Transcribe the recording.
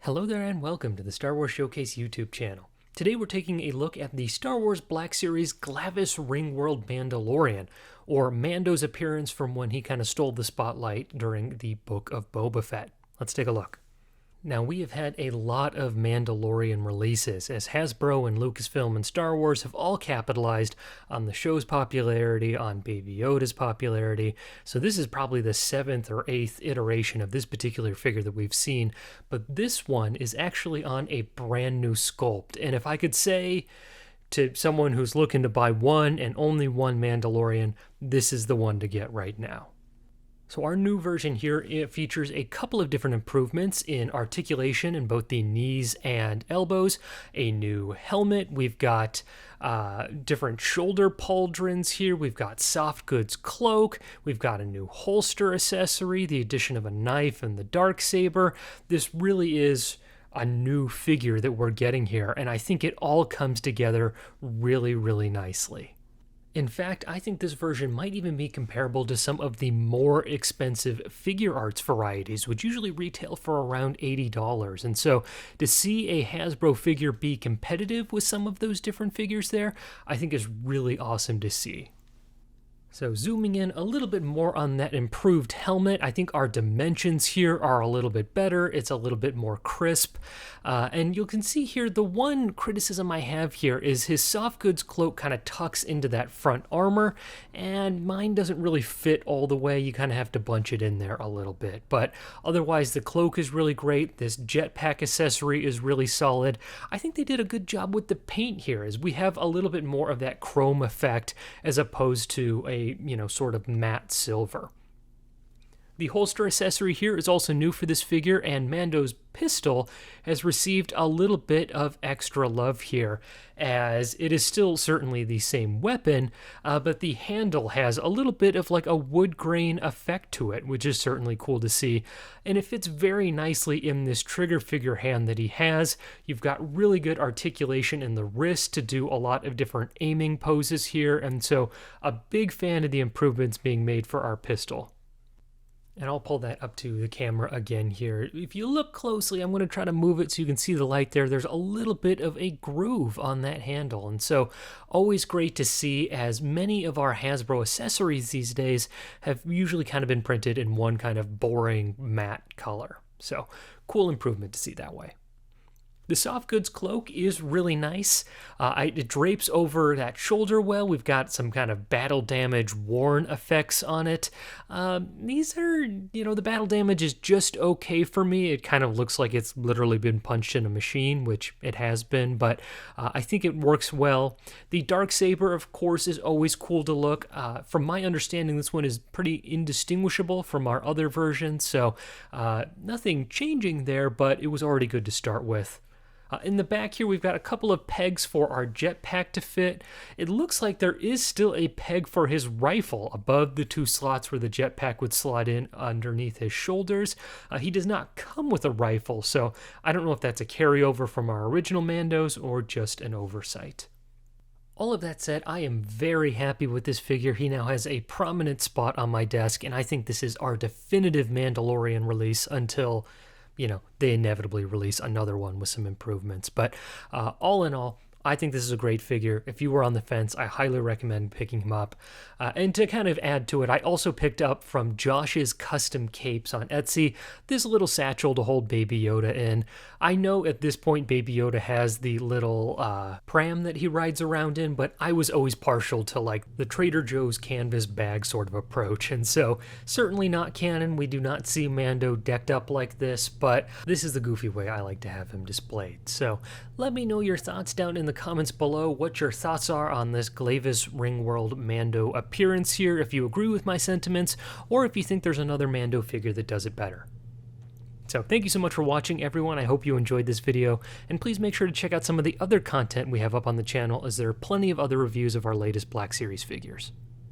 Hello there and welcome to the Star Wars Showcase YouTube channel. Today we're taking a look at the Star Wars Black Series Glavis Ringworld Mandalorian, or Mando's appearance from when he kind of stole the spotlight during the Book of Boba Fett. Let's take a look. Now, we have had a lot of Mandalorian releases, as Hasbro and Lucasfilm and Star Wars have all capitalized on the show's popularity, on Baby Yoda's popularity, so this is probably the 7th or 8th iteration of this particular figure that we've seen, but this one is actually on a brand new sculpt, and if I could say to someone who's looking to buy one and only one Mandalorian, this is the one to get right now. So our new version here, it features a couple of different improvements in articulation in both the knees and elbows, a new helmet, we've got different shoulder pauldrons here, we've got soft goods cloak, we've got a new holster accessory, the addition of a knife and the darksaber. This really is a new figure that we're getting here, and I think it all comes together really, really nicely. In fact, I think this version might even be comparable to some of the more expensive figure arts varieties, which usually retail for around $80. And so to see a Hasbro figure be competitive with some of those different figures there, I think is really awesome to see. So zooming in a little bit more on that improved helmet, I think our dimensions here are a little bit better. It's a little bit more crisp. And you can see here, the one criticism I have here is his soft goods cloak kind of tucks into that front armor, and mine doesn't really fit all the way. You kind of have to bunch it in there a little bit. But otherwise, the cloak is really great. This jetpack accessory is really solid. I think they did a good job with the paint here, as we have a little bit more of that chrome effect as opposed to a sort of matte silver. The holster accessory here is also new for this figure, and Mando's pistol has received a little bit of extra love here, as it is still certainly the same weapon, but the handle has a little bit of like a wood grain effect to it, which is certainly cool to see, and it fits very nicely in this trigger figure hand that he has. You've got really good articulation in the wrist to do a lot of different aiming poses here, and so a big fan of the improvements being made for our pistol. And I'll pull that up to the camera again here. If you look closely, I'm going to try to move it so you can see the light there. There's a little bit of a groove on that handle. And so always great to see, as many of our Hasbro accessories these days have usually kind of been printed in one kind of boring matte color. So cool improvement to see that way. The soft goods cloak is really nice. It drapes over that shoulder well. We've got some kind of battle damage worn effects on it. These are, the battle damage is just okay for me. It kind of looks like it's literally been punched in a machine, which it has been, but I think it works well. The darksaber, of course, is always cool to look. From my understanding, this one is pretty indistinguishable from our other versions, so nothing changing there, but it was already good to start with. In the back here, we've got a couple of pegs for our jetpack to fit. It looks like there is still a peg for his rifle above the two slots where the jetpack would slide in underneath his shoulders. He does not come with a rifle, so I don't know if that's a carryover from our original Mandos or just an oversight. All of that said, I am very happy with this figure. He now has a prominent spot on my desk, and I think this is our definitive Mandalorian release until they inevitably release another one with some improvements. But all in all, I think this is a great figure. If you were on the fence, I highly recommend picking him up. And to kind of add to it, I also picked up from Josh's Custom Capes on Etsy this little satchel to hold Baby Yoda in. I know at this point Baby Yoda has the little pram that he rides around in, but I was always partial to like the Trader Joe's canvas bag sort of approach. And so certainly not canon. We do not see Mando decked up like this, but this is the goofy way I like to have him displayed. So let me know your thoughts down in the comments below, what your thoughts are on this Glavis Ringworld Mando appearance here, if you agree with my sentiments, or if you think there's another Mando figure that does it better. So thank you so much for watching, everyone. I hope you enjoyed this video, and please make sure to check out some of the other content we have up on the channel, as there are plenty of other reviews of our latest Black Series figures.